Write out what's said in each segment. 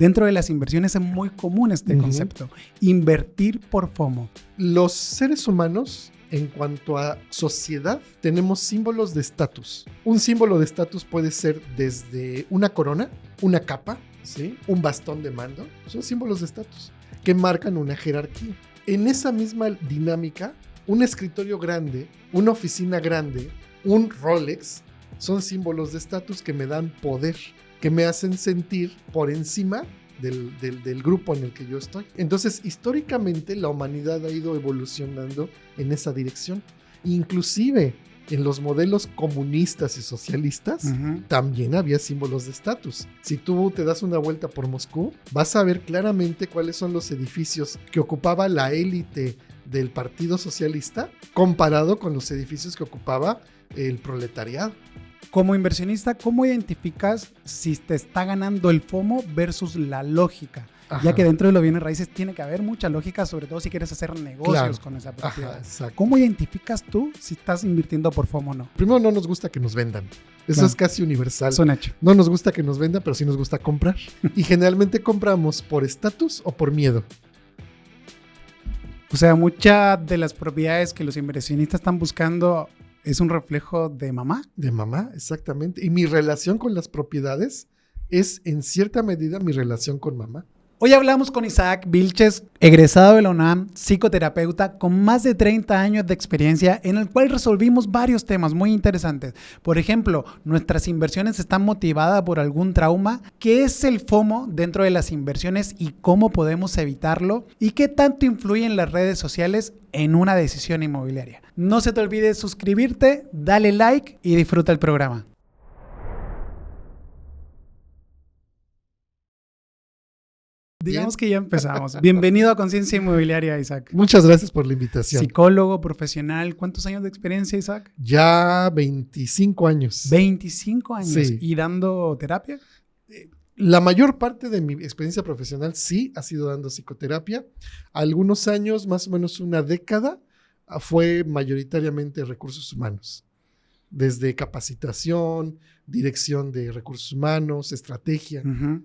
Dentro de las inversiones es muy común este concepto, invertir por FOMO. Los seres humanos, en cuanto a sociedad, tenemos símbolos de estatus. Un símbolo de estatus puede ser desde una corona, una capa, ¿sí? Un bastón de mando. Son símbolos de estatus que marcan una jerarquía. En esa misma dinámica, un escritorio grande, una oficina grande, un Rolex, son símbolos de estatus que me dan poder, que me hacen sentir por encima del grupo en el que yo estoy. Entonces, históricamente, la humanidad ha ido evolucionando en esa dirección. Inclusive, en los modelos comunistas y socialistas, también había símbolos de estatus. Si tú te das una vuelta por Moscú, vas a ver claramente cuáles son los edificios que ocupaba la élite del Partido Socialista comparado con los edificios que ocupaba el proletariado. Como inversionista, ¿cómo identificas si te está ganando el FOMO versus la lógica? Ajá. Ya que dentro de los bienes raíces tiene que haber mucha lógica, sobre todo si quieres hacer negocios con esa propiedad. ¿Cómo identificas tú si estás invirtiendo por FOMO o no? Primero, no nos gusta que nos vendan. Eso es casi universal. Es un hecho. No nos gusta que nos vendan, pero sí nos gusta comprar. Y generalmente compramos por estatus o por miedo. O sea, muchas de las propiedades que los inversionistas están buscando es un reflejo de mamá. De mamá, exactamente. Y mi relación con las propiedades es en cierta medida mi relación con mamá. Hoy hablamos con Isaac Vilches, egresado de la UNAM, psicoterapeuta con más de 30 años de experiencia, en el cual resolvimos varios temas muy interesantes. Por ejemplo, nuestras inversiones están motivadas por algún trauma. ¿Qué es el FOMO dentro de las inversiones y cómo podemos evitarlo? ¿Y qué tanto influyen las redes sociales en una decisión inmobiliaria? No se te olvide suscribirte, dale like y disfruta el programa. Digamos que ya empezamos. Bienvenido a Conciencia Inmobiliaria, Isaac. Muchas gracias por la invitación. Psicólogo, profesional. ¿Cuántos años de experiencia, Isaac? Ya 25 años. 25 años. Sí. ¿Y dando terapia? La mayor parte de mi experiencia profesional sí ha sido dando psicoterapia. Algunos años, más o menos una década, fue mayoritariamente recursos humanos. Desde capacitación, dirección de recursos humanos, estrategia.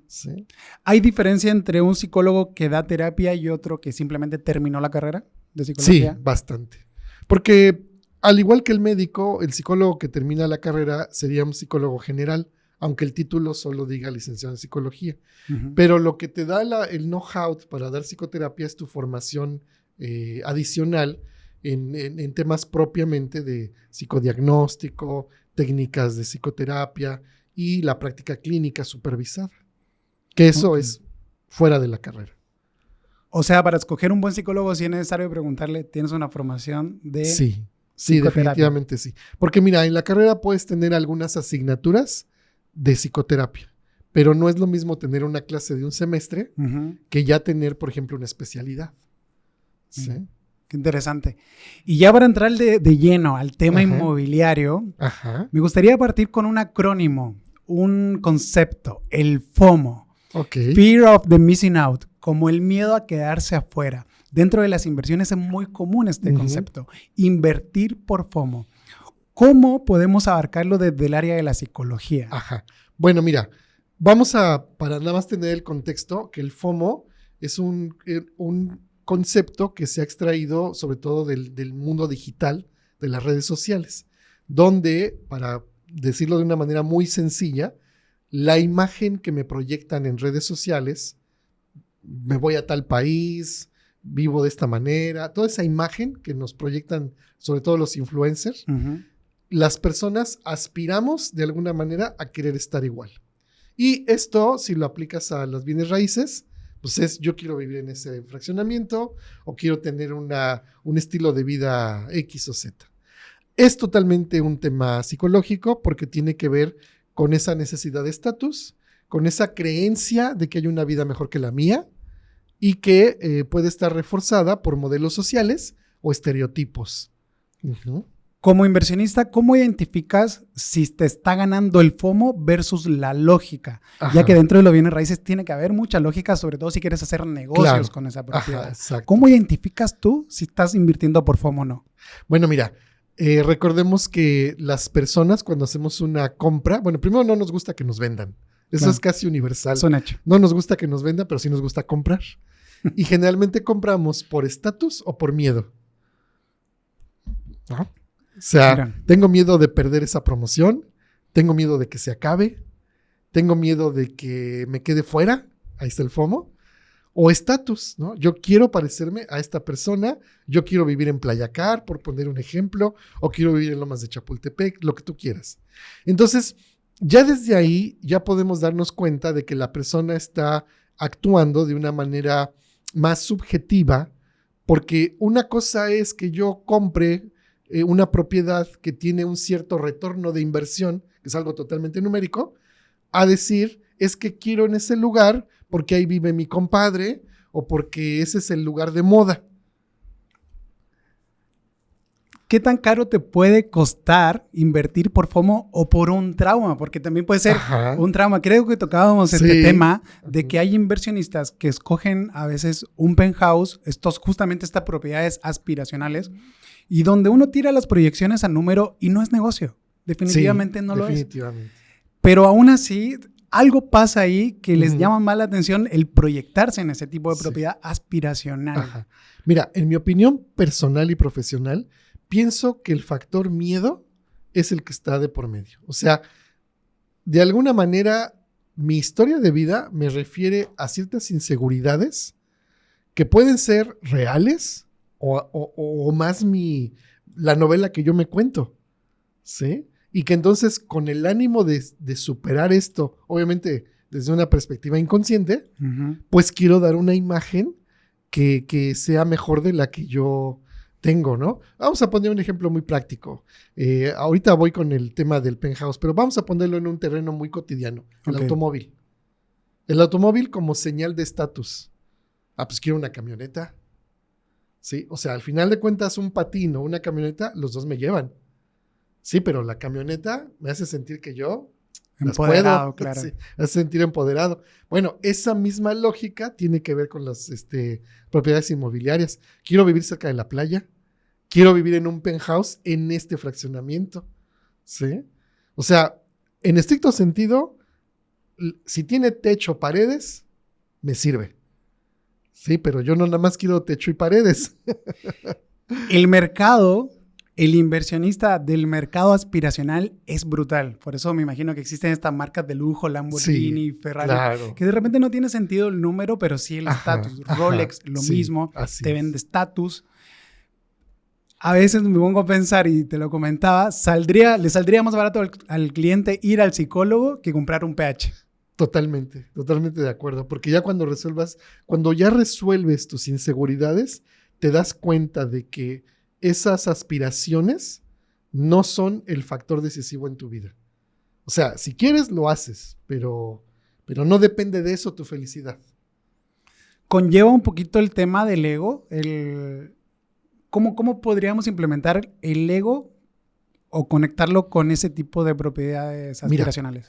¿Sí? ¿Hay diferencia entre un psicólogo que da terapia y otro que simplemente terminó la carrera de psicología? Sí, bastante. Porque al igual que el médico, el psicólogo que termina la carrera sería un psicólogo general, aunque el título solo diga licenciado en psicología. Pero lo que te da el know-how para dar psicoterapia es tu formación adicional en temas propiamente de psicodiagnóstico, técnicas de psicoterapia y la práctica clínica supervisada, que eso es fuera de la carrera. O sea, para escoger un buen psicólogo sí es necesario preguntarle, ¿tienes una formación de Sí, definitivamente sí. Porque mira, en la carrera puedes tener algunas asignaturas de psicoterapia, pero no es lo mismo tener una clase de un semestre que ya tener, por ejemplo, una especialidad. ¿Sí? Qué interesante. Y ya para entrar de lleno al tema inmobiliario, me gustaría partir con un acrónimo, un concepto, el FOMO. Fear of the Missing Out, como el miedo a quedarse afuera. Dentro de las inversiones es muy común este concepto, invertir por FOMO. ¿Cómo podemos abarcarlo desde el área de la psicología? Bueno, mira, vamos para nada más tener el contexto, que el FOMO es un concepto que se ha extraído sobre todo del mundo digital, de las redes sociales, donde, para decirlo de una manera muy sencilla, la imagen que me proyectan en redes sociales, me voy a tal país, vivo de esta manera, toda esa imagen que nos proyectan sobre todo los influencers, las personas aspiramos de alguna manera a querer estar igual. Y esto, si lo aplicas a las bienes raíces, pues yo quiero vivir en ese fraccionamiento o quiero tener un estilo de vida X o Z. Es totalmente un tema psicológico porque tiene que ver con esa necesidad de estatus, con esa creencia de que hay una vida mejor que la mía y que puede estar reforzada por modelos sociales o estereotipos. Como inversionista, ¿cómo identificas si te está ganando el FOMO versus la lógica? Ya que dentro de los bienes raíces tiene que haber mucha lógica, sobre todo si quieres hacer negocios con esa propiedad. ¿Cómo identificas tú si estás invirtiendo por FOMO o no? Bueno, mira, recordemos que las personas cuando hacemos una compra, bueno, primero no nos gusta que nos vendan. Eso Claro. es casi universal. Es un hecho. No nos gusta que nos vendan, pero sí nos gusta comprar. Y generalmente compramos por estatus o por miedo, ¿no? O sea, Mira. tengo miedo de perder esa promoción, tengo miedo de que se acabe, tengo miedo de que me quede fuera, ahí está el FOMO, o estatus, ¿no? Yo quiero parecerme a esta persona, yo quiero vivir en Playa Car, por poner un ejemplo, o quiero vivir en Lomas de Chapultepec, lo que tú quieras. Entonces, ya desde ahí, ya podemos darnos cuenta de que la persona está actuando de una manera más subjetiva, porque una cosa es que yo compre una propiedad que tiene un cierto retorno de inversión, que es algo totalmente numérico, a decir, es que quiero en ese lugar porque ahí vive mi compadre o porque ese es el lugar de moda. ¿Qué tan caro te puede costar invertir por FOMO o por un trauma? Porque también puede ser Ajá. un trauma. Creo que tocábamos Sí. este tema de Ujú. que hay inversionistas que escogen a veces un penthouse, justamente estas propiedades aspiracionales, y donde uno tira las proyecciones a número y no es negocio. Definitivamente Sí, no lo es. definitivamente. Pero aún así, algo pasa ahí que les Ujú. llama más la atención el proyectarse en ese tipo de Sí. propiedad aspiracional. Ajá. Mira, en mi opinión personal y profesional, pienso que el factor miedo es el que está de por medio. O sea, de alguna manera, mi historia de vida me refiere a ciertas inseguridades que pueden ser reales o más la novela que yo me cuento, ¿sí? Y que entonces con el ánimo de superar esto, obviamente desde una perspectiva inconsciente, Ujú. pues quiero dar una imagen que sea mejor de la que yo tengo, ¿no? Vamos a poner un ejemplo muy práctico. Ahorita voy con el tema del penthouse, pero vamos a ponerlo en un terreno muy cotidiano, el Ok. automóvil. El automóvil como señal de estatus. Ah, pues quiero una camioneta. Sí, o sea, al final de cuentas, un patín o una camioneta, los dos me llevan. Sí, pero la camioneta me hace sentir que yo las Empoderado, puedo. claro. Sí, me hace sentir empoderado. Bueno, esa misma lógica tiene que ver con las propiedades inmobiliarias. Quiero vivir cerca de la playa. Quiero vivir en un penthouse en este fraccionamiento. ¿Sí? O sea, en estricto sentido, si tiene techo, paredes, me sirve. Sí, pero yo no nada más quiero techo y paredes. El mercado, el inversionista del mercado aspiracional es brutal. Por eso me imagino que existen estas marcas de lujo, Lamborghini, Sí, Ferrari, claro. que de repente no tiene sentido el número, pero sí el Ajá, estatus. ajá, Rolex, lo sí, mismo, así te es. vende estatus. A veces me pongo a pensar, y te lo comentaba, le saldría más barato al cliente ir al psicólogo que comprar un PH. Totalmente, totalmente de acuerdo. Porque ya cuando ya resuelves tus inseguridades, te das cuenta de que esas aspiraciones no son el factor decisivo en tu vida. O sea, si quieres, lo haces, pero no depende de eso tu felicidad. Conlleva un poquito el tema del ego, ¿cómo podríamos implementar el ego o conectarlo con ese tipo de propiedades Mira, aspiracionales?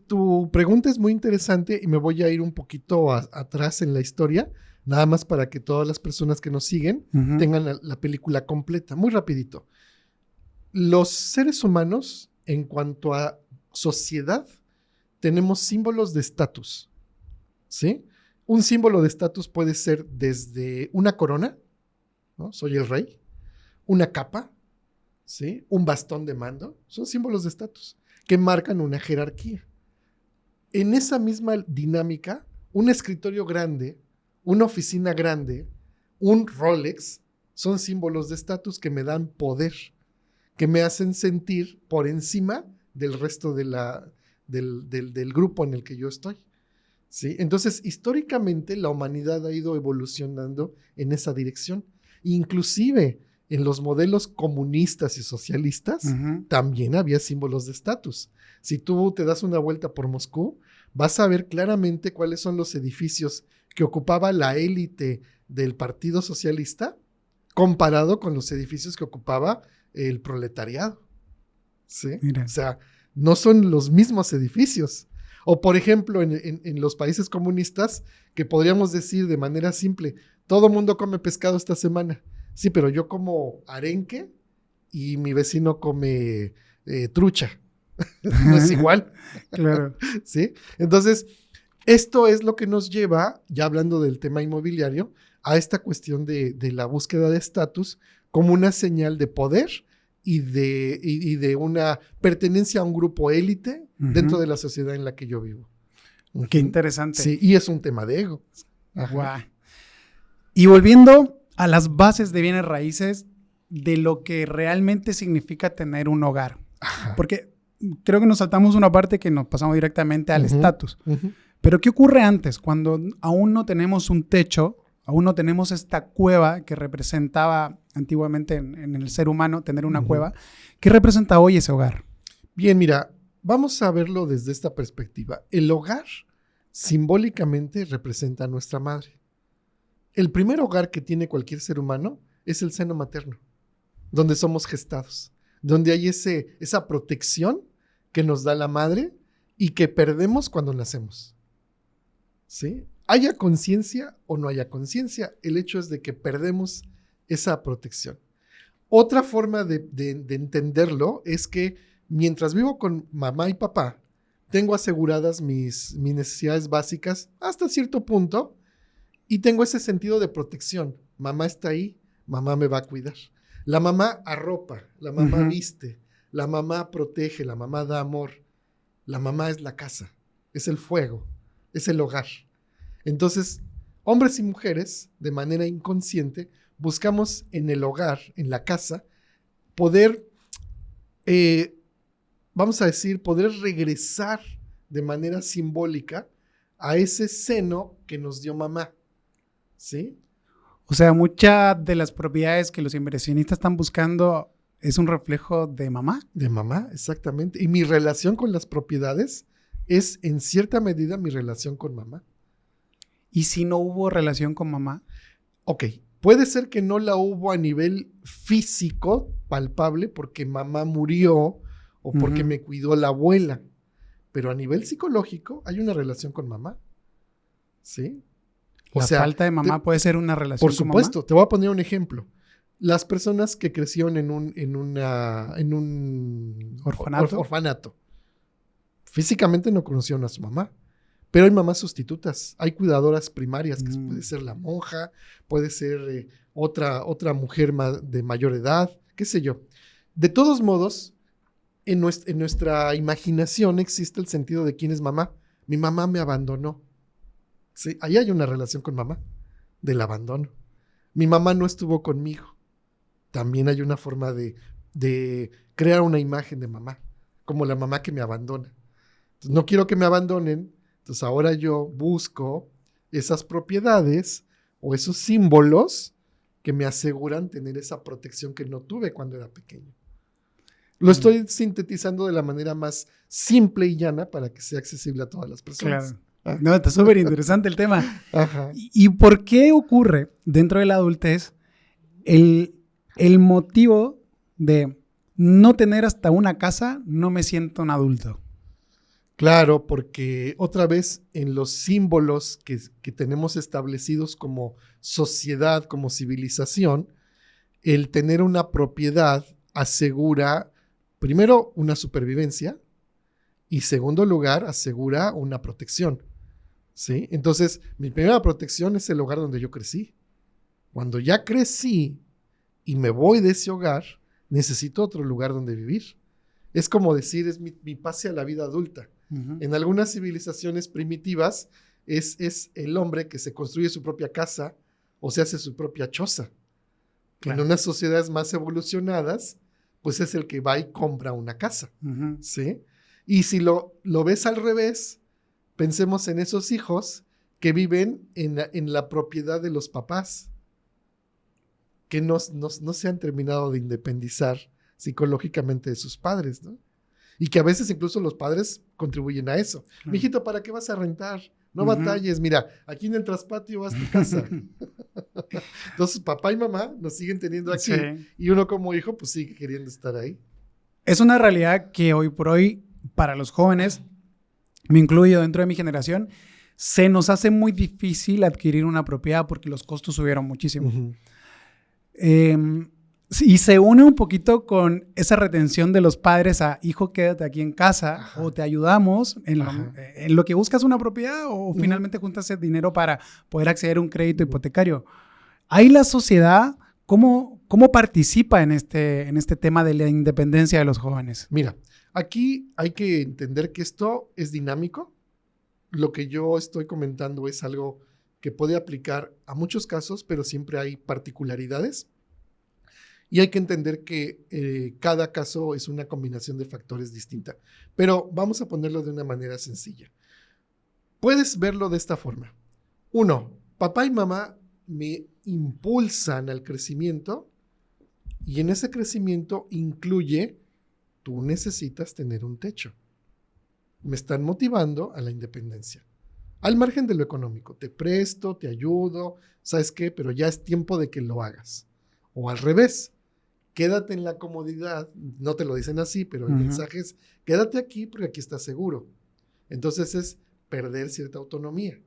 Tu pregunta es muy interesante y me voy a ir un poquito atrás en la historia, nada más para que todas las personas que nos siguen Ujú. tengan la película completa, muy rapidito. Los seres humanos, en cuanto a sociedad, tenemos símbolos de estatus, ¿sí? Un símbolo de estatus puede ser desde una corona, ¿no? Soy el rey, una capa, ¿sí? Un bastón de mando, son símbolos de estatus que marcan una jerarquía. En esa misma dinámica, un escritorio grande, una oficina grande, un Rolex, son símbolos de estatus que me dan poder, que me hacen sentir por encima del resto del grupo en el que yo estoy. ¿Sí? Entonces, históricamente, la humanidad ha ido evolucionando en esa dirección. Inclusive, en los modelos comunistas y socialistas, Ujú. también había símbolos de estatus. Si tú te das una vuelta por Moscú, vas a ver claramente cuáles son los edificios que ocupaba la élite del Partido Socialista comparado con los edificios que ocupaba el proletariado. ¿Sí? Mira. O sea, no son los mismos edificios. O, por ejemplo, en los países comunistas, que podríamos decir de manera simple, todo mundo come pescado esta semana. Sí, pero yo como arenque y mi vecino come trucha. No es igual. Claro. ¿Sí? Entonces, esto es lo que nos lleva, ya hablando del tema inmobiliario, a esta cuestión de la búsqueda de estatus como una señal de poder y de una pertenencia a un grupo élite dentro de la sociedad en la que yo vivo. Qué interesante. Sí, y es un tema de ego. Guau. Y volviendo a las bases de bienes raíces, de lo que realmente significa tener un hogar. Ajá. Porque creo que nos saltamos una parte que nos pasamos directamente al Ujú, estatus. ujú. Pero ¿qué ocurre antes? Cuando aún no tenemos un techo, aún no tenemos esta cueva que representaba antiguamente en el ser humano, tener una Ujú. cueva. ¿Qué representa hoy ese hogar? Bien, mira, vamos a verlo desde esta perspectiva. El hogar simbólicamente representa a nuestra madre. El primer hogar que tiene cualquier ser humano es el seno materno, donde somos gestados, donde hay esa protección que nos da la madre y que perdemos cuando nacemos. ¿Sí? Haya conciencia o no haya conciencia, el hecho es de que perdemos esa protección. Otra forma de entenderlo es que mientras vivo con mamá y papá, tengo aseguradas mis necesidades básicas hasta cierto punto y tengo ese sentido de protección. Mamá está ahí, mamá me va a cuidar. La mamá arropa, la mamá viste, la mamá protege, la mamá da amor. La mamá es la casa, es el fuego, es el hogar. Entonces, hombres y mujeres, de manera inconsciente, buscamos en el hogar, en la casa, poder, vamos a decir, poder regresar de manera simbólica a ese seno que nos dio mamá. ¿Sí? O sea, muchas de las propiedades que los inversionistas están buscando es un reflejo de mamá. De mamá, exactamente. Y mi relación con las propiedades es, en cierta medida, mi relación con mamá. ¿Y si no hubo relación con mamá? Ok, puede ser que no la hubo a nivel físico, palpable, porque mamá murió o porque me cuidó la abuela. Pero a nivel psicológico hay una relación con mamá. ¿Sí? La falta de mamá puede ser una relación con mamá. Por supuesto, te voy a poner un ejemplo. Las personas que crecieron en un orfanato, físicamente no conocieron a su mamá, pero hay mamás sustitutas, hay cuidadoras primarias, que puede ser la monja, puede ser otra mujer de mayor edad, qué sé yo. De todos modos, en nuestra imaginación existe el sentido de quién es mamá. Mi mamá me abandonó. Sí, ahí hay una relación con mamá, del abandono. Mi mamá no estuvo conmigo. También hay una forma de crear una imagen de mamá, como la mamá que me abandona. Entonces, no quiero que me abandonen, entonces ahora yo busco esas propiedades o esos símbolos que me aseguran tener esa protección que no tuve cuando era pequeño. Lo estoy sintetizando de la manera más simple y llana para que sea accesible a todas las personas. Claro. No, está súper interesante el tema. Ajá. ¿Y por qué ocurre dentro de la adultez el motivo de no tener hasta una casa, no me siento un adulto? Claro, porque otra vez en los símbolos que tenemos establecidos como sociedad, como civilización, el tener una propiedad asegura, primero, una supervivencia y, segundo lugar, asegura una protección. ¿Sí? Entonces, mi primera protección es el hogar donde yo crecí. Cuando ya crecí y me voy de ese hogar, necesito otro lugar donde vivir. Es como decir, es mi pase a la vida adulta. En algunas civilizaciones primitivas es el hombre que se construye su propia casa o se hace su propia choza. Claro. En unas sociedades más evolucionadas, pues es el que va y compra una casa. ¿Sí? Y si lo ves al revés, pensemos en esos hijos que viven en la propiedad de los papás, que no se han terminado de independizar psicológicamente de sus padres, ¿no? Y que a veces incluso los padres contribuyen a eso. Mijito, ¿para qué vas a rentar? No batalles, mira, aquí en el traspatio vas a tu casa. Entonces, papá y mamá nos siguen teniendo aquí, sí. Y uno como hijo, pues sigue queriendo estar ahí. Es una realidad que hoy por hoy, para los jóvenes, me incluyo dentro de mi generación, se nos hace muy difícil adquirir una propiedad porque los costos subieron muchísimo. Sí, y se une un poquito con esa retención de los padres a hijo, quédate aquí en casa. Ajá. O te ayudamos en lo que buscas una propiedad o finalmente juntas ese dinero para poder acceder a un crédito hipotecario. Ahí la sociedad, ¿cómo participa en este tema de la independencia de los jóvenes? Mira, aquí hay que entender que esto es dinámico. Lo que yo estoy comentando es algo que puede aplicar a muchos casos, pero siempre hay particularidades. Y hay que entender que cada caso es una combinación de factores distinta. Pero vamos a ponerlo de una manera sencilla. Puedes verlo de esta forma. 1, papá y mamá me impulsan al crecimiento y en ese crecimiento incluye, tú necesitas tener un techo. Me están motivando a la independencia. Al margen de lo económico, te presto, te ayudo, ¿sabes qué? Pero ya es tiempo de que lo hagas. O al revés. Quédate en la comodidad, no te lo dicen así, pero el mensaje es, quédate aquí porque aquí estás seguro. Entonces es perder cierta autonomía.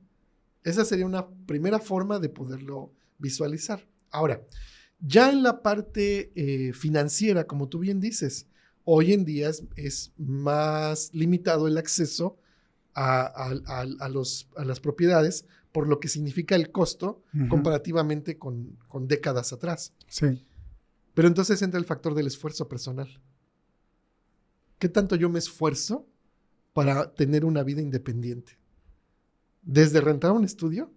Esa sería una primera forma de poderlo visualizar. Ahora, ya en la parte financiera, como tú bien dices, hoy en día es más limitado el acceso a las propiedades por lo que significa el costo comparativamente con décadas atrás. Sí. Pero entonces entra el factor del esfuerzo personal. ¿Qué tanto yo me esfuerzo para tener una vida independiente? Desde rentar un estudio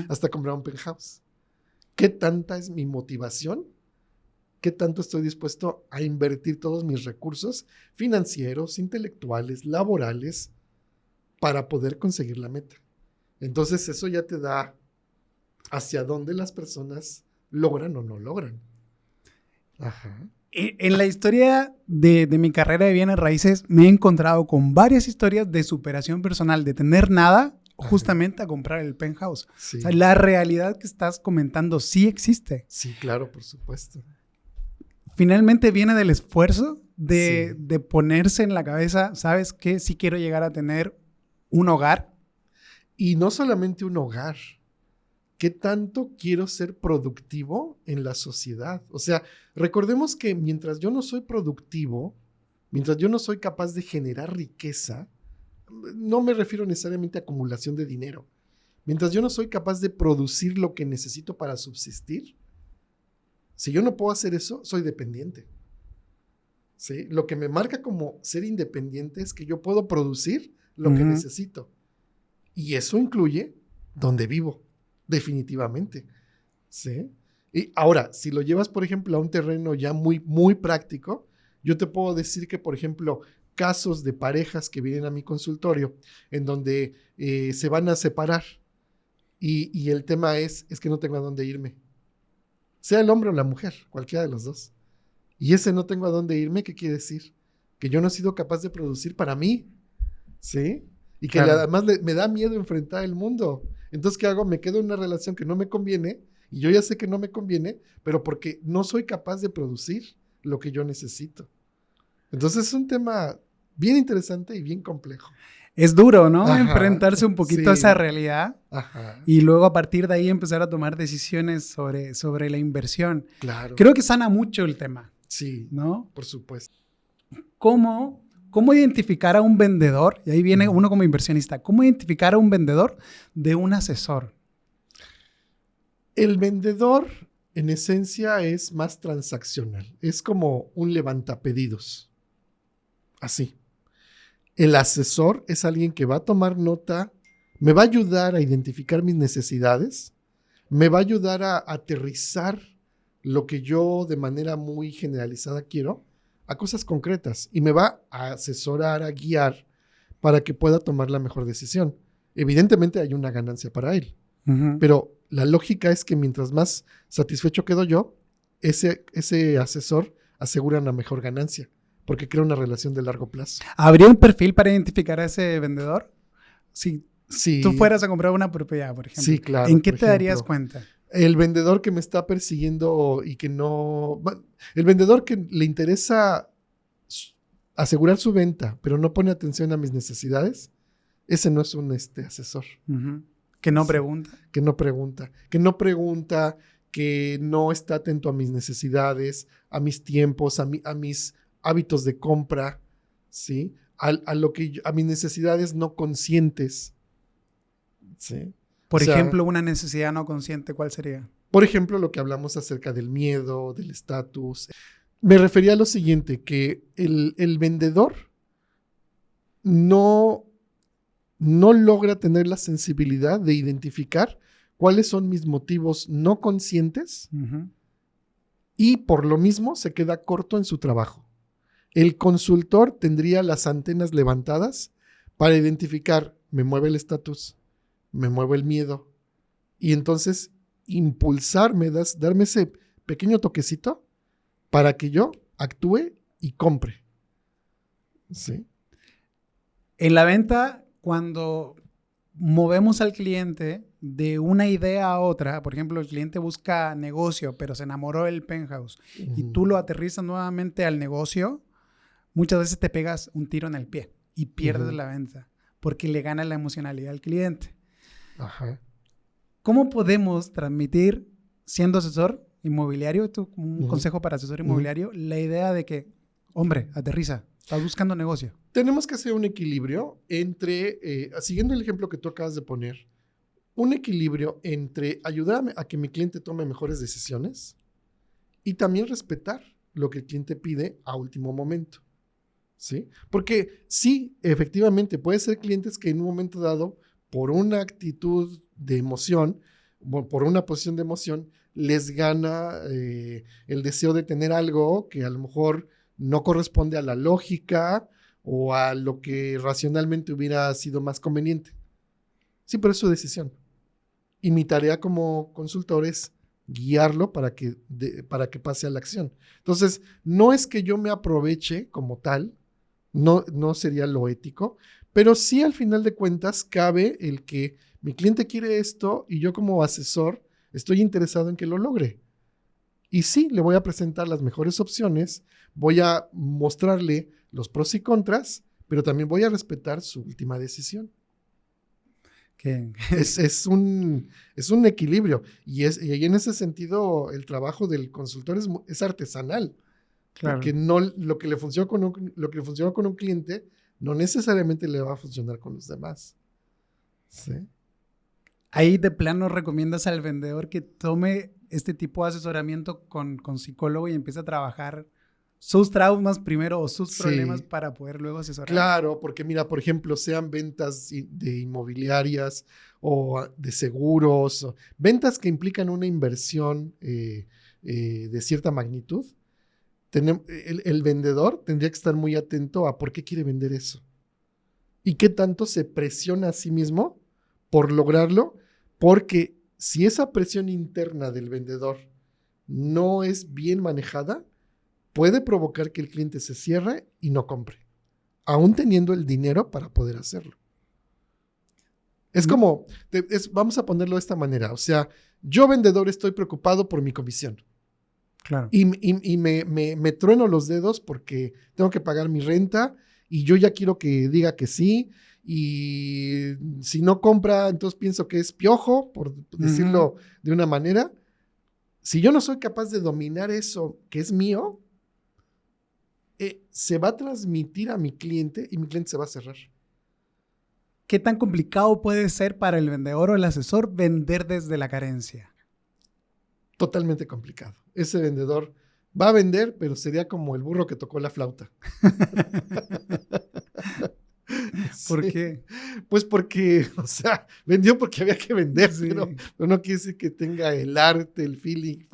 hasta comprar un penthouse. ¿Qué tanta es mi motivación? ¿Qué tanto estoy dispuesto a invertir todos mis recursos financieros, intelectuales, laborales para poder conseguir la meta? Entonces eso ya te da hacia dónde las personas logran o no logran. Ajá. En la historia de mi carrera de bienes raíces me he encontrado con varias historias de superación personal, de tener nada justamente a comprar el penthouse. Sí. O sea, la realidad que estás comentando sí existe. Sí, claro, por supuesto. Finalmente viene del esfuerzo de ponerse en la cabeza, ¿sabes qué? Sí quiero llegar a tener un hogar. Y no solamente un hogar. ¿Qué tanto quiero ser productivo en la sociedad? O sea, recordemos que mientras yo no soy productivo, mientras yo no soy capaz de generar riqueza, no me refiero necesariamente a acumulación de dinero. Mientras yo no soy capaz de producir lo que necesito para subsistir, si yo no puedo hacer eso, soy dependiente. ¿Sí? Lo que me marca como ser independiente es que yo puedo producir lo que necesito. Y eso incluye donde vivo. Definitivamente, ¿sí? Y ahora, si lo llevas, por ejemplo, a un terreno ya muy, muy práctico, yo te puedo decir que, por ejemplo, casos de parejas que vienen a mi consultorio en donde se van a separar y el tema es que no tengo a dónde irme. Sea el hombre o la mujer, cualquiera de los dos. Y ese no tengo a dónde irme, ¿qué quiere decir? Que yo no he sido capaz de producir para mí, ¿sí? Y que además me da miedo enfrentar el mundo. Entonces, ¿qué hago? Me quedo en una relación que no me conviene, y yo ya sé que no me conviene, pero porque no soy capaz de producir lo que yo necesito. Entonces, es un tema bien interesante y bien complejo. Es duro, ¿no? Enfrentarse un poquito a esa realidad. Y luego a partir de ahí empezar a tomar decisiones sobre la inversión. Claro. Creo que sana mucho el tema. Sí, ¿no? Por supuesto. ¿Cómo identificar a un vendedor? Y ahí viene uno como inversionista. ¿Cómo identificar a un vendedor de un asesor? El vendedor, en esencia, es más transaccional. Es como un levantapedidos. Así. El asesor es alguien que va a tomar nota, me va a ayudar a identificar mis necesidades, me va a ayudar a aterrizar lo que yo de manera muy generalizada quiero a cosas concretas y me va a asesorar, a guiar para que pueda tomar la mejor decisión. Evidentemente hay una ganancia para él, pero la lógica es que mientras más satisfecho quedo yo, ese asesor asegura una mejor ganancia porque crea una relación de largo plazo. ¿Habría un perfil para identificar a ese vendedor? Si sí. Tú fueras a comprar una propiedad, por ejemplo. Sí, claro. ¿En qué te darías cuenta? El vendedor que me está persiguiendo y que no... El vendedor que le interesa asegurar su venta, pero no pone atención a mis necesidades, ese no es un asesor. Que no pregunta. Que no pregunta. Que no pregunta, que no está atento a mis necesidades, a mis tiempos, a mis hábitos de compra, ¿sí? A mis necesidades no conscientes, ¿sí? O Por sea, ejemplo, una necesidad no consciente, ¿cuál sería? por ejemplo, lo que hablamos acerca del miedo, del estatus. Me refería a lo siguiente, que el vendedor no logra tener la sensibilidad de identificar cuáles son mis motivos no conscientes y por lo mismo se queda corto en su trabajo. El consultor tendría las antenas levantadas para identificar, me mueve el estatus, me mueve el miedo, y entonces impulsarme, darme ese pequeño toquecito para que yo actúe y compre. ¿Sí? En la venta, cuando movemos al cliente de una idea a otra, por ejemplo, el cliente busca negocio, pero se enamoró del penthouse, y tú lo aterrizas nuevamente al negocio, muchas veces te pegas un tiro en el pie y pierdes la venta porque le gana la emocionalidad al cliente. Ajá. ¿Cómo podemos transmitir, siendo asesor inmobiliario, esto como un consejo para asesor inmobiliario, la idea de que, hombre, aterriza, estás buscando negocio? Tenemos que hacer un equilibrio entre, siguiendo el ejemplo que tú acabas de poner, un equilibrio entre ayudarme a que mi cliente tome mejores decisiones y también respetar lo que el cliente pide a último momento, ¿sí? Porque sí, efectivamente, puede ser clientes que en un momento dado, por una actitud de emoción, por una posición de emoción, les gana el deseo de tener algo que a lo mejor no corresponde a la lógica o a lo que racionalmente hubiera sido más conveniente. Sí, pero es su decisión. Y mi tarea como consultor es guiarlo para que pase a la acción. Entonces, no es que yo me aproveche como tal, no sería lo ético, pero sí al final de cuentas cabe el que mi cliente quiere esto y yo como asesor estoy interesado en que lo logre. Y sí, le voy a presentar las mejores opciones, voy a mostrarle los pros y contras, pero también voy a respetar su última decisión. Es un equilibrio y en ese sentido el trabajo del consultor es artesanal. Claro. Porque lo que le funciona con un cliente no necesariamente le va a funcionar con los demás. ¿Sí? Ahí de plano recomiendas al vendedor que tome este tipo de asesoramiento con psicólogo y empiece a trabajar sus traumas primero o sus problemas para poder luego asesorar. Claro, porque mira, por ejemplo, sean ventas de inmobiliarias o de seguros, ventas que implican una inversión de cierta magnitud, el vendedor tendría que estar muy atento a por qué quiere vender eso y qué tanto se presiona a sí mismo por lograrlo, porque si esa presión interna del vendedor no es bien manejada, puede provocar que el cliente se cierre y no compre, aún teniendo el dinero para poder hacerlo. Es como, vamos a ponerlo de esta manera, o sea, yo vendedor estoy preocupado por mi comisión. Claro. Y me trueno los dedos porque tengo que pagar mi renta y yo ya quiero que diga que sí, y si no compra, entonces pienso que es piojo, por decirlo de una manera. Si yo no soy capaz de dominar eso que es mío, se va a transmitir a mi cliente y mi cliente se va a cerrar. ¿Qué tan complicado puede ser para el vendedor o el asesor vender desde la carencia? Totalmente complicado. Ese vendedor va a vender, pero sería como el burro que tocó la flauta. ¿Por qué? Pues porque, o sea, vendió porque había que vender, pero no quiere decir que tenga el arte, el feeling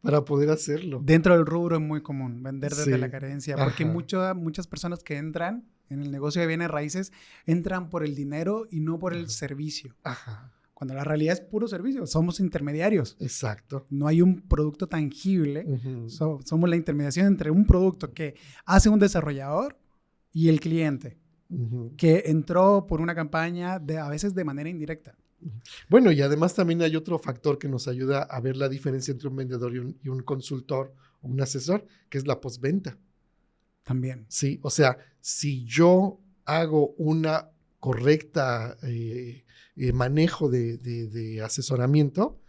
para poder hacerlo. Dentro del rubro es muy común vender desde la carencia, porque muchas personas que entran en el negocio de bienes raíces entran por el dinero y no por el servicio. Cuando la realidad es puro servicio, somos intermediarios. Exacto. No hay un producto tangible, somos la intermediación entre un producto que hace un desarrollador y el cliente, que entró por una campaña a veces de manera indirecta. Bueno, y además también hay otro factor que nos ayuda a ver la diferencia entre un vendedor y un consultor o un asesor, que es la postventa. También. Sí, o sea, si yo hago una correcta manejo de asesoramiento,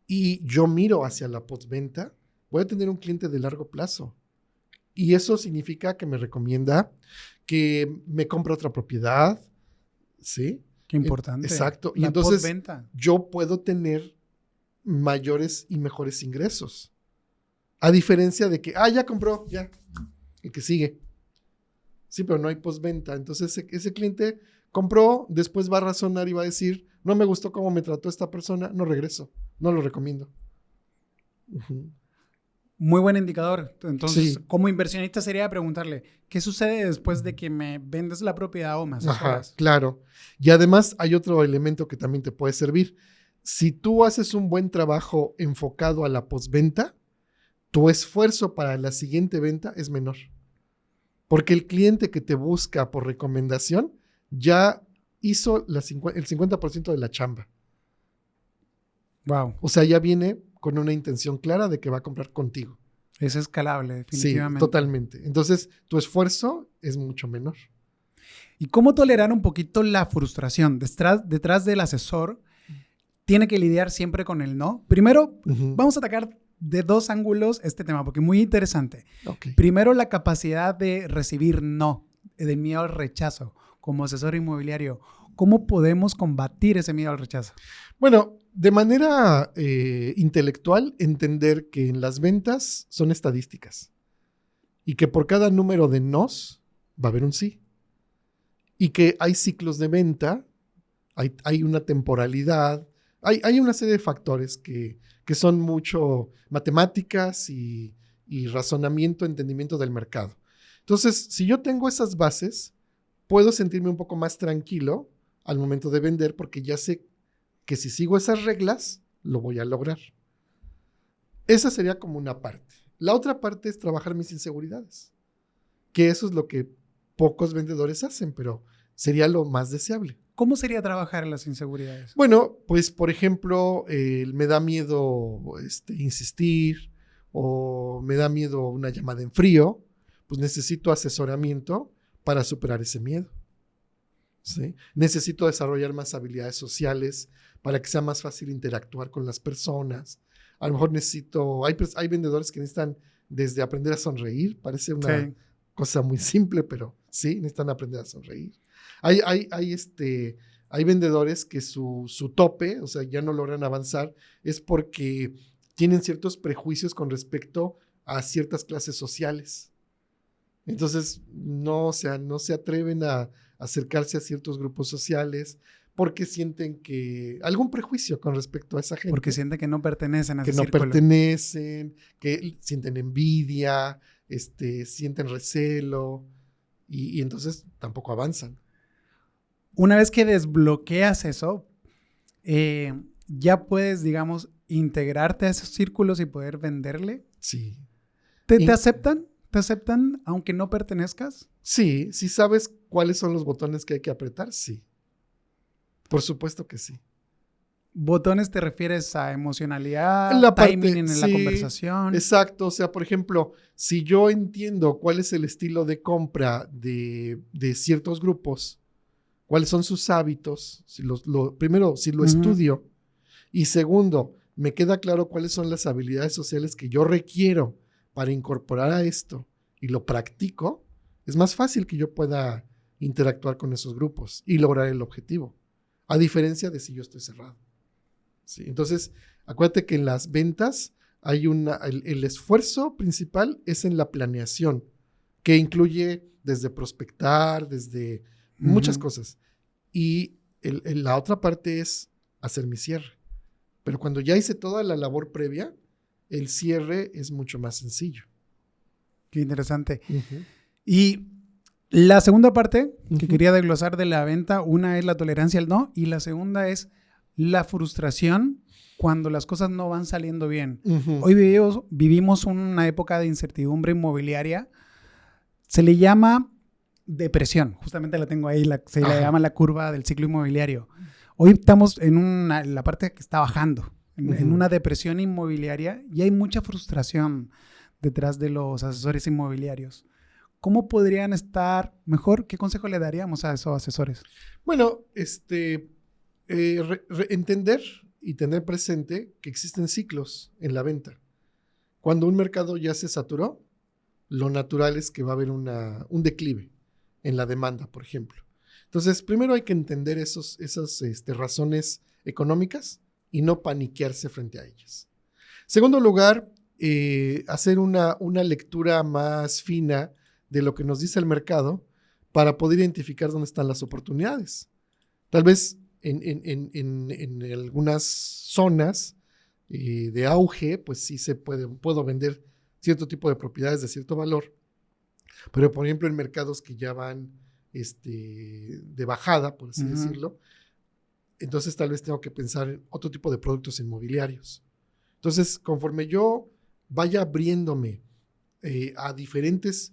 y yo miro hacia la postventa, voy a tener un cliente de largo plazo. Y eso significa que me recomienda que me compre otra propiedad, ¿sí? Qué importante. Exacto. Y La entonces postventa. yo puedo tener mayores y mejores ingresos. A diferencia de que, ya compró, ya, el que sigue. Sí, pero no hay postventa. Entonces ese cliente compró, después va a razonar y va a decir, no me gustó cómo me trató esta persona, no regreso, no lo recomiendo. Uh-huh. Muy buen indicador. Entonces, Sí. como inversionista sería preguntarle, ¿qué sucede después de que me vendes la propiedad o me Ajá, asesoras? claro. Y además hay otro elemento que también te puede servir. Si tú haces un buen trabajo enfocado a la postventa, tu esfuerzo para la siguiente venta es menor. Porque el cliente que te busca por recomendación ya hizo el 50% de la chamba. Wow. O sea, ya viene con una intención clara de que va a comprar contigo. Es escalable, definitivamente. Sí, totalmente. Entonces, tu esfuerzo es mucho menor. ¿Y cómo tolerar un poquito la frustración? Detrás del asesor, tiene que lidiar siempre con el no. Primero, vamos a atacar de dos ángulos este tema, porque es muy interesante. Okay. Primero, la capacidad de recibir no, de miedo al rechazo. Como asesor inmobiliario, ¿cómo podemos combatir ese miedo al rechazo? Bueno, de manera intelectual, entender que en las ventas son estadísticas y que por cada número de nos va a haber un sí. Y que hay ciclos de venta, hay una temporalidad, hay una serie de factores que son mucho matemáticas y razonamiento, entendimiento del mercado. Entonces, si yo tengo esas bases, puedo sentirme un poco más tranquilo al momento de vender porque ya sé que si sigo esas reglas, lo voy a lograr. Esa sería como una parte. La otra parte es trabajar mis inseguridades, que eso es lo que pocos vendedores hacen, pero sería lo más deseable. ¿Cómo sería trabajar en las inseguridades? Bueno, pues por ejemplo, me da miedo insistir o me da miedo una llamada en frío, pues necesito asesoramiento para superar ese miedo. ¿Sí? Necesito desarrollar más habilidades sociales para que sea más fácil interactuar con las personas. A lo mejor hay vendedores que necesitan desde aprender a sonreír, parece una cosa muy simple, pero sí, necesitan aprender a sonreír. Hay vendedores que su tope, o sea, ya no logran avanzar, es porque tienen ciertos prejuicios con respecto a ciertas clases sociales. Entonces, no se atreven a acercarse a ciertos grupos sociales porque sienten que algún prejuicio con respecto a esa gente. Porque sienten que no pertenecen a ese círculo. Que no pertenecen, que sienten envidia, sienten recelo y entonces tampoco avanzan. Una vez que desbloqueas eso, ya puedes, digamos, integrarte a esos círculos y poder venderle. Sí. ¿Te aceptan? ¿Te aceptan aunque no pertenezcas? Sí, si sabes cuáles son los botones que hay que apretar, sí. Por supuesto que sí. ¿Botones te refieres a emocionalidad, timing en la conversación? Exacto, o sea, por ejemplo, si yo entiendo cuál es el estilo de compra de ciertos grupos, cuáles son sus hábitos, primero, si lo estudio, y segundo, me queda claro cuáles son las habilidades sociales que yo requiero para incorporar a esto y lo practico, es más fácil que yo pueda interactuar con esos grupos y lograr el objetivo, a diferencia de si yo estoy cerrado. ¿Sí? Entonces, acuérdate que en las ventas hay el esfuerzo principal es en la planeación, que incluye desde prospectar, desde muchas cosas. Y la otra parte es hacer mi cierre. Pero cuando ya hice toda la labor previa, el cierre es mucho más sencillo. Qué interesante. Y la segunda parte que quería desglosar de la venta, una es la tolerancia al no y la segunda es la frustración cuando las cosas no van saliendo bien. Hoy vivimos una época de incertidumbre inmobiliaria. Se le llama depresión. Justamente la tengo ahí. Se le llama la curva del ciclo inmobiliario. Hoy estamos en la parte que está bajando, en una depresión inmobiliaria y hay mucha frustración detrás de los asesores inmobiliarios. ¿Cómo podrían estar mejor? ¿Qué consejo le daríamos a esos asesores? Bueno, entender y tener presente que existen ciclos en la venta. Cuando un mercado ya se saturó, lo natural es que va a haber un declive en la demanda, por ejemplo. Entonces, primero hay que entender esas razones económicas y no paniquearse frente a ellas. Segundo lugar, hacer una alguna más fina de lo que nos dice el mercado para poder identificar dónde están las oportunidades. Tal vez en algunas zonas de auge, pues sí puedo vender cierto tipo de propiedades de cierto valor, pero por ejemplo en mercados que ya van de bajada, por así decirlo, entonces tal vez tengo que pensar en otro tipo de productos inmobiliarios. Entonces, conforme yo vaya abriéndome a diferentes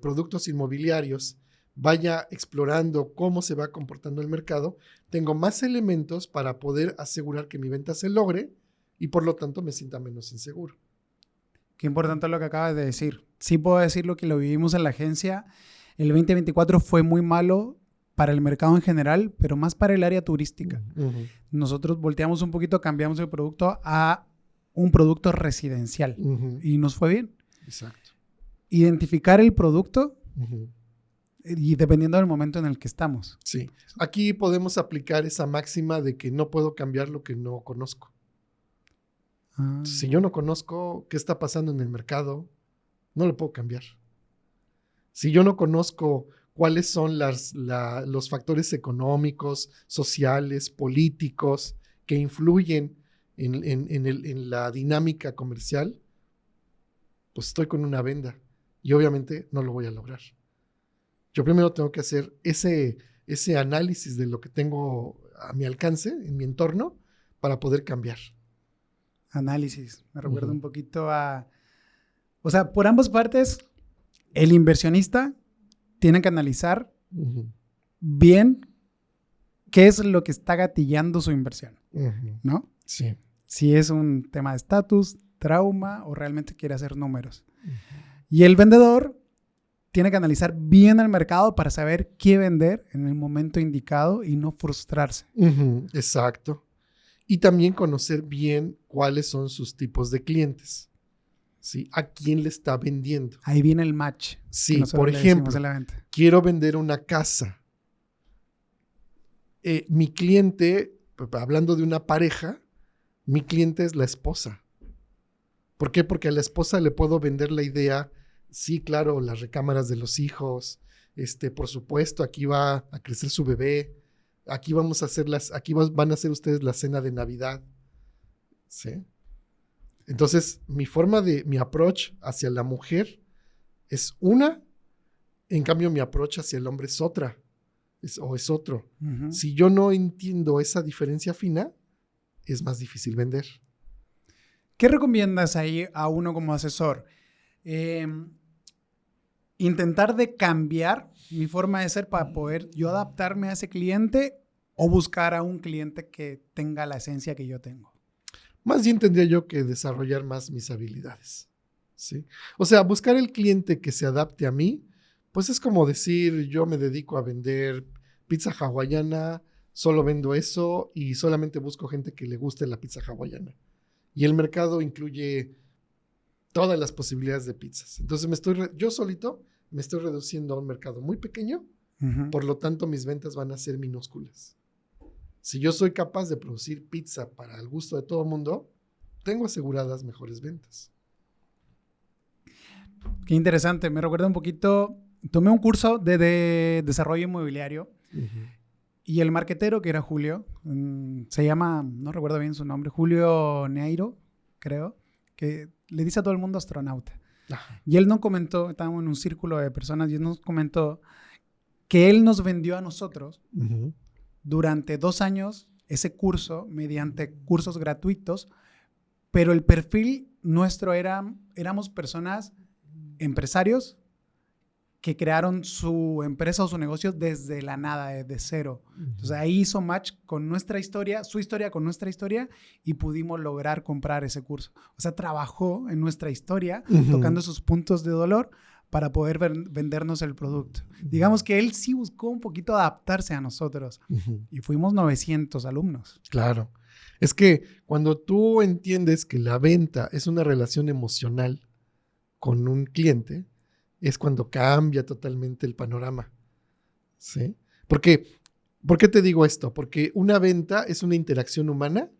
productos inmobiliarios, vaya explorando cómo se va comportando el mercado, tengo más elementos para poder asegurar que mi venta se logre y por lo tanto me sienta menos inseguro. Qué importante lo que acabas de decir. Sí puedo decir lo que lo vivimos en la agencia. El 2024 fue muy malo para el mercado en general, pero más para el área turística. Uh-huh. Nosotros volteamos un poquito, cambiamos el producto a un producto residencial y nos fue bien. Exacto. Identificar el producto y dependiendo del momento en el que estamos. Sí. Aquí podemos aplicar esa máxima de que no puedo cambiar lo que no conozco. Si yo no conozco qué está pasando en el mercado, no lo puedo cambiar. Si yo no conozco cuáles son los factores económicos, sociales, políticos que influyen en la dinámica comercial, pues estoy con una venda y obviamente no lo voy a lograr. Yo primero tengo que hacer ese análisis de lo que tengo a mi alcance, en mi entorno, para poder cambiar. Análisis. Me recuerda un poquito a... O sea, por ambas partes, el inversionista tiene que analizar bien qué es lo que está gatillando su inversión, ¿no? Sí. Si es un tema de estatus, trauma o realmente quiere hacer números. Y el vendedor tiene que analizar bien el mercado para saber qué vender en el momento indicado y no frustrarse. Exacto. Y también conocer bien cuáles son sus tipos de clientes. ¿Sí? ¿A quién le está vendiendo? Ahí viene el match. Sí, por ejemplo, quiero vender una casa. Mi cliente, hablando de una pareja, mi cliente es la esposa. ¿Por qué? Porque a la esposa le puedo vender la idea, sí, claro, las recámaras de los hijos, por supuesto, aquí va a crecer su bebé, aquí van a hacer ustedes la cena de Navidad. ¿Sí? Entonces, mi approach hacia la mujer es una, en cambio mi approach hacia el hombre es otra, es otro. Si yo no entiendo esa diferencia fina, es más difícil vender. ¿Qué recomiendas ahí a uno como asesor? ¿Intentar de cambiar mi forma de ser para poder yo adaptarme a ese cliente o buscar a un cliente que tenga la esencia que yo tengo? Más bien tendría yo que desarrollar más mis habilidades, ¿sí? O sea, buscar el cliente que se adapte a mí, pues es como decir, yo me dedico a vender pizza hawaiana, solo vendo eso y solamente busco gente que le guste la pizza hawaiana. Y el mercado incluye todas las posibilidades de pizzas. Entonces yo solito me estoy reduciendo a un mercado muy pequeño, por lo tanto mis ventas van a ser minúsculas. Si yo soy capaz de producir pizza para el gusto de todo el mundo, tengo aseguradas mejores ventas. Qué interesante. Me recuerda un poquito, tomé un curso de desarrollo inmobiliario y el marquetero que era Julio, se llama, no recuerdo bien su nombre, Julio Neairo, creo, que le dice a todo el mundo astronauta. Y él nos comentó, estábamos en un círculo de personas y él nos comentó que él nos vendió a nosotros durante 2 años ese curso mediante cursos gratuitos, pero el perfil nuestro éramos personas, empresarios que crearon su empresa o su negocio desde la nada, desde cero. Entonces ahí hizo match con nuestra historia, su historia con nuestra historia y pudimos lograr comprar ese curso. O sea, trabajó en nuestra historia tocando esos puntos de dolor para poder vendernos el producto. Digamos que él sí buscó un poquito adaptarse a nosotros y fuimos 900 alumnos. Claro. Es que cuando tú entiendes que la venta es una relación emocional con un cliente, es cuando cambia totalmente el panorama, ¿sí? Porque, ¿por qué te digo esto? Porque una venta es una interacción humana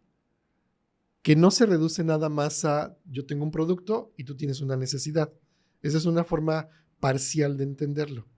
que no se reduce nada más a yo tengo un producto y tú tienes una necesidad. Esa es una forma parcial de entenderlo,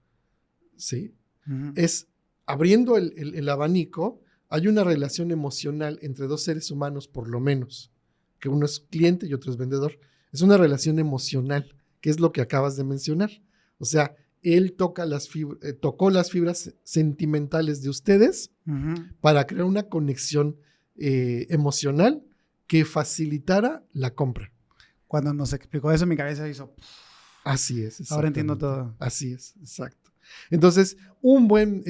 ¿sí? Ujú. Es abriendo el abanico, hay una relación emocional entre dos seres humanos, por lo menos, que uno es cliente y otro es vendedor. Es una relación emocional, que es lo que acabas de mencionar. O sea, él tocó las fibras sentimentales de ustedes Ujú. para crear una conexión emocional que facilitara la compra. Cuando nos explicó eso, mi cabeza hizo, Así es, ahora entiendo exactamente. todo. Así es, exacto. Entonces, un buen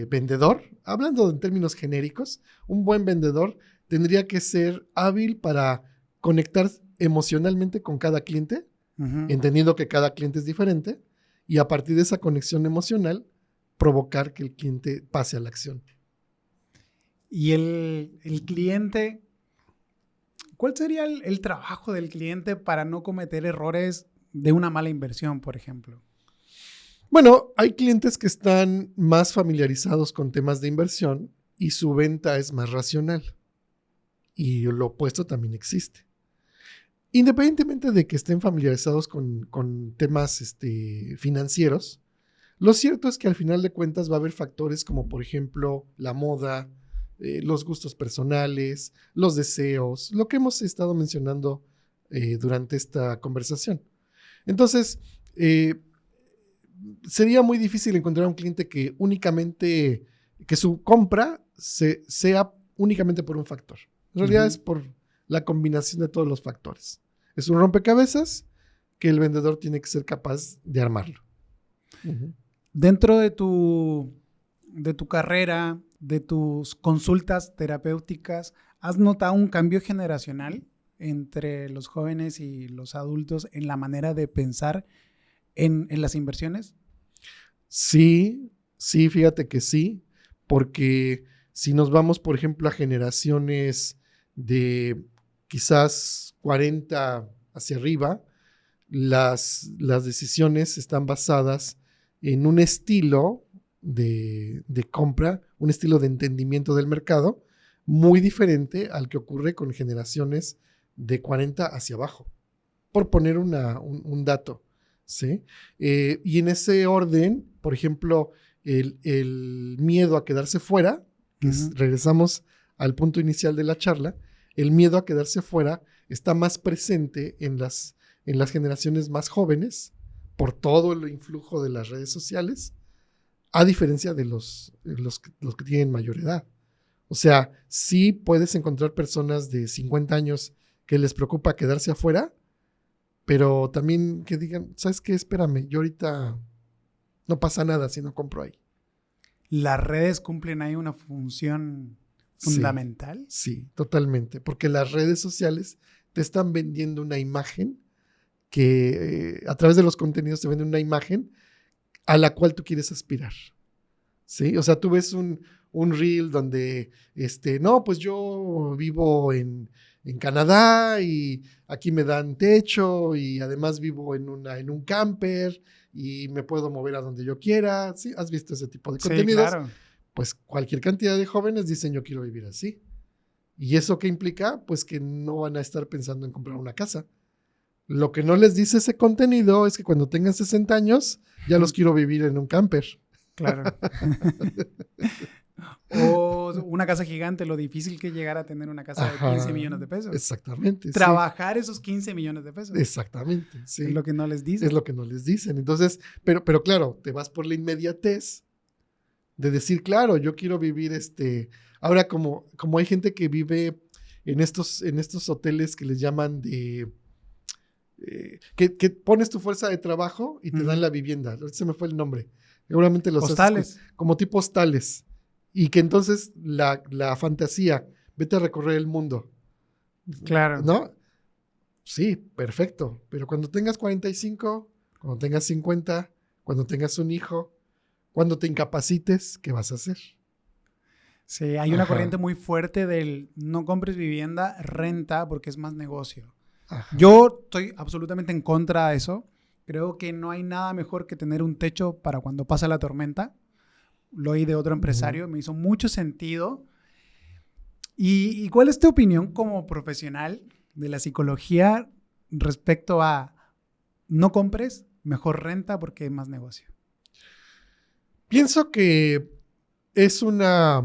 vendedor, hablando en términos genéricos, un buen vendedor tendría que ser hábil para conectar emocionalmente con cada cliente, Ujú. entendiendo que cada cliente es diferente, y a partir de esa conexión emocional, provocar que el cliente pase a la acción. Y el cliente, ¿cuál sería el trabajo del cliente para no cometer errores de una mala inversión, por ejemplo? Bueno, hay clientes que están más familiarizados con temas de inversión y su venta es más racional. Y lo opuesto también existe. Independientemente de que estén familiarizados con temas financieros, lo cierto es que al final de cuentas va a haber factores como por ejemplo la moda, los gustos personales, los deseos, lo que hemos estado mencionando durante esta conversación. Entonces, eh, sería muy difícil encontrar un cliente que su compra sea únicamente por un factor. En realidad es Ujú. por la combinación de todos los factores. Es un rompecabezas que el vendedor tiene que ser capaz de armarlo. Uh-huh. Dentro de tu carrera, de tus consultas terapéuticas, ¿has notado un cambio generacional entre los jóvenes y los adultos en la manera de pensar en las inversiones? Sí, sí, fíjate que sí, porque si nos vamos, por ejemplo, a generaciones de quizás 40 hacia arriba, las decisiones están basadas en un estilo de compra, un estilo de entendimiento del mercado muy diferente al que ocurre con generaciones de 40 hacia abajo, por poner un dato, ¿sí? Y en ese orden, por ejemplo, el miedo a quedarse fuera, Ujú. regresamos al punto inicial de la charla, el miedo a quedarse fuera está más presente en las generaciones más jóvenes por todo el influjo de las redes sociales, a diferencia de los que tienen mayor edad. O sea, sí puedes encontrar personas de 50 años que les preocupa quedarse afuera, pero también que digan, ¿sabes qué? Espérame, yo ahorita no pasa nada si no compro ahí. ¿Las redes cumplen ahí una función Sí, fundamental? sí, totalmente, porque las redes sociales te están vendiendo una imagen que a través de los contenidos te venden una imagen a la cual tú quieres aspirar. ¿Sí? O sea, tú ves un reel donde, no, pues yo vivo en Canadá y aquí me dan techo y además vivo en un camper y me puedo mover a donde yo quiera. ¿Sí? ¿Has visto ese tipo de Sí, contenidos? claro. Pues cualquier cantidad de jóvenes dicen yo quiero vivir así. ¿Y eso qué implica? Pues que no van a estar pensando en comprar una casa. Lo que no les dice ese contenido es que cuando tengan 60 años ya los quiero vivir en un camper. Claro. O una casa gigante, lo difícil que es llegar a tener una casa de 15 Ajá, millones de pesos. exactamente, sí, Trabajar esos 15 millones de pesos. exactamente, Es sí, lo que no les es dicen. lo que no les dicen. Entonces, pero claro, te vas por la inmediatez de decir, claro, yo quiero vivir ahora como hay gente que vive en estos hoteles que les llaman que pones tu fuerza de trabajo y te dan Ujú. la vivienda. Ahorita se me fue el nombre. Seguramente los haces Hostales. como tipo hostales. Y que entonces la fantasía, vete a recorrer el mundo, Claro. ¿no? Sí, perfecto. Pero cuando tengas 45, cuando tengas 50, cuando tengas un hijo, cuando te incapacites, ¿qué vas a hacer? Sí, hay una Ajá. corriente muy fuerte del no compres vivienda, renta porque es más negocio. Ajá. Yo estoy absolutamente en contra de eso. Creo que no hay nada mejor que tener un techo para cuando pasa la tormenta. Lo oí de otro empresario, me hizo mucho sentido. ¿Y cuál es tu opinión como profesional de la psicología respecto a no compres, mejor renta porque es más negocio? Pienso que es una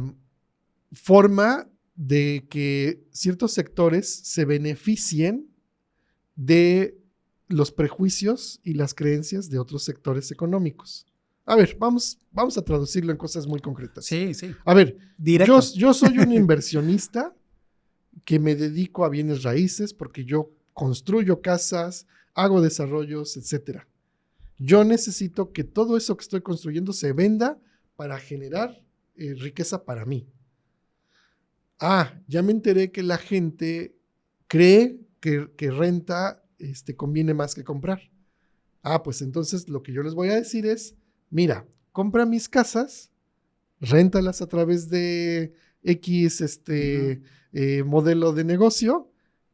forma de que ciertos sectores se beneficien de los prejuicios y las creencias de otros sectores económicos. A ver, vamos a traducirlo en cosas muy concretas. Sí, sí. A ver, Directo. yo soy un inversionista que me dedico a bienes raíces porque yo construyo casas, hago desarrollos, etcétera. Yo necesito que todo eso que estoy construyendo se venda para generar riqueza para mí. Ya me enteré que la gente cree que renta conviene más que comprar. Pues entonces lo que yo les voy a decir es, mira, compra mis casas, réntalas a través de X modelo de negocio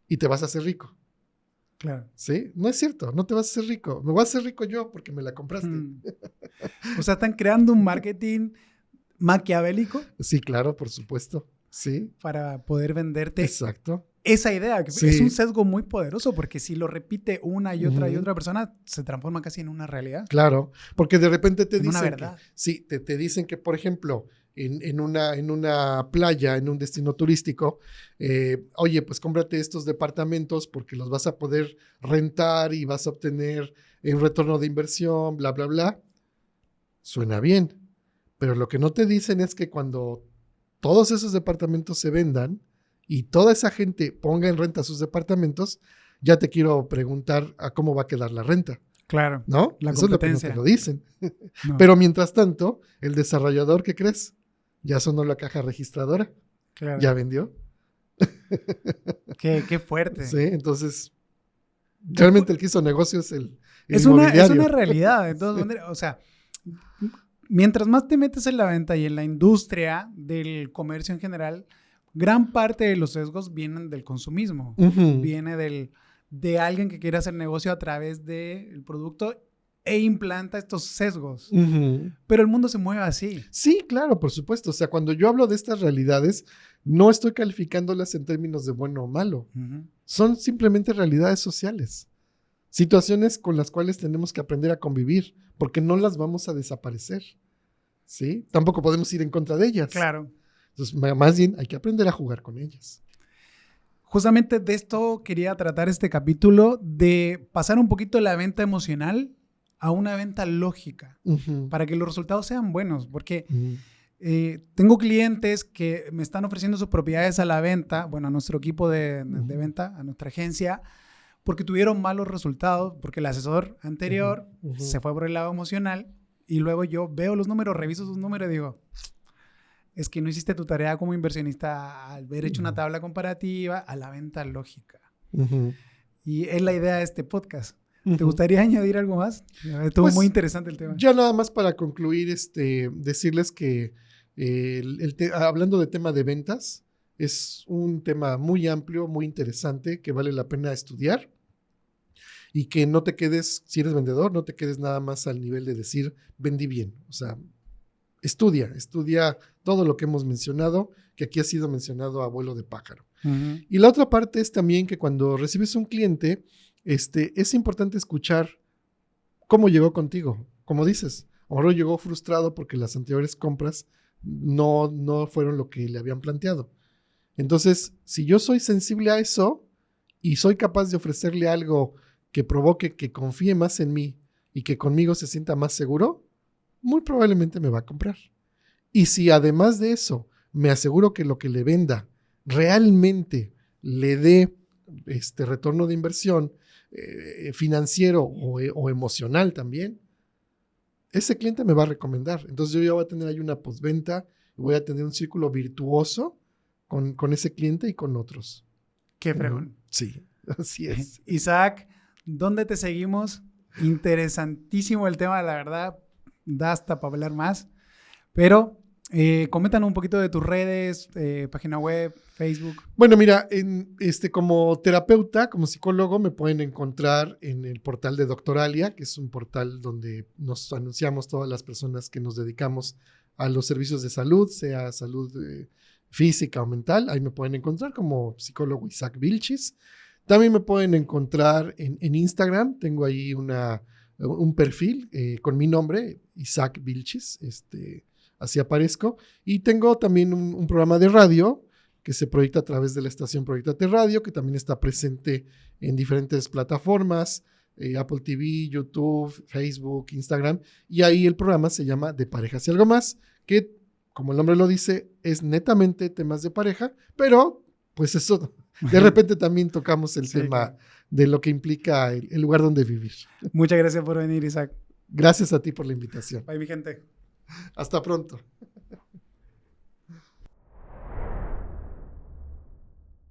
y te vas a hacer rico. Claro. ¿Sí? No es cierto, no te vas a hacer rico. Me voy a hacer rico yo porque me la compraste. O sea, están creando un marketing maquiavélico. Sí, claro, por supuesto. Sí. Para poder venderte. Exacto. Esa idea, que sí. es un sesgo muy poderoso, porque si lo repite una y otra persona, se transforma casi en una realidad. Claro, porque de repente te en dicen una verdad. te dicen que, por ejemplo, en una playa, en un destino turístico, oye, pues cómprate estos departamentos porque los vas a poder rentar y vas a obtener un retorno de inversión, bla, bla, bla. Suena bien, pero lo que no te dicen es que cuando todos esos departamentos se vendan y toda esa gente ponga en renta sus departamentos, ya te quiero preguntar a cómo va a quedar la renta. Claro. ¿No? La Eso competencia. es lo que no te lo dicen. No. Pero mientras tanto, el desarrollador, ¿qué crees? Ya sonó la caja registradora. Claro. Ya vendió. Qué fuerte. Sí, entonces, realmente el que hizo negocio es el es inmobiliario. una realidad. De todas maneras, o sea, mientras más te metes en la venta y en la industria del comercio en general, gran parte de los sesgos vienen del consumismo. Viene de alguien que quiere hacer negocio a través del producto e implanta estos sesgos. Pero el mundo se mueve así. Sí, claro, por supuesto. O sea, cuando yo hablo de estas realidades, no estoy calificándolas en términos de bueno o malo. Son simplemente realidades sociales. Situaciones con las cuales tenemos que aprender a convivir, porque no las vamos a desaparecer. ¿Sí? Tampoco podemos ir en contra de ellas. Claro. Entonces, más bien hay que aprender a jugar con ellas. Justamente de esto quería tratar este capítulo, de pasar un poquito de la venta emocional a una venta lógica, para que los resultados sean buenos, porque tengo clientes que me están ofreciendo sus propiedades a la venta, bueno, a nuestro equipo de venta, a nuestra agencia, porque tuvieron malos resultados, porque el asesor anterior se fue por el lado emocional, y luego yo veo los números, reviso sus números y digo, es que no hiciste tu tarea como inversionista al haber hecho una tabla comparativa a la venta lógica. Y es la idea de este podcast. ¿Te gustaría añadir algo más? Estuvo muy interesante el tema. Ya nada más para concluir, decirles que hablando de tema de ventas, es un tema muy amplio, muy interesante, que vale la pena estudiar y que no te quedes, si eres vendedor, no te quedes nada más al nivel de decir, vendí bien. O sea, estudia todo lo que hemos mencionado, que aquí ha sido mencionado a vuelo de pájaro. Y la otra parte es también que cuando recibes un cliente, es importante escuchar cómo llegó contigo. Como dices, ahora llegó frustrado porque las anteriores compras no fueron lo que le habían planteado. Entonces, si yo soy sensible a eso y soy capaz de ofrecerle algo que provoque que confíe más en mí y que conmigo se sienta más seguro, muy probablemente me va a comprar. Y si además de eso me aseguro que lo que le venda realmente le dé retorno de inversión financiero o emocional también, ese cliente me va a recomendar. Entonces yo ya voy a tener ahí una postventa, voy a tener un círculo virtuoso con ese cliente y con otros. Qué fregón. Sí, así es. Isaac, ¿dónde te seguimos? Interesantísimo el tema, la verdad, da hasta para hablar más. Pero Coméntanos un poquito de tus redes, página web, Facebook. Bueno, mira, como terapeuta, como psicólogo, me pueden encontrar en el portal de Doctoralia, que es un portal donde nos anunciamos todas las personas que nos dedicamos a los servicios de salud, sea salud física o mental. Ahí me pueden encontrar como psicólogo Isaac Vilchis. También me pueden encontrar en Instagram. Tengo ahí un perfil con mi nombre, Isaac Vilchis, así aparezco. Y tengo también un programa de radio que se proyecta a través de la estación Proyectate Radio, que también está presente en diferentes plataformas, Apple TV, YouTube, Facebook, Instagram. Y ahí el programa se llama De Parejas y Algo Más, que, como el nombre lo dice, es netamente temas de pareja, pero pues eso, de repente también tocamos el tema de lo que implica el lugar donde vivir. Muchas gracias por venir, Isaac. Gracias a ti por la invitación. Bye, mi gente. Hasta pronto.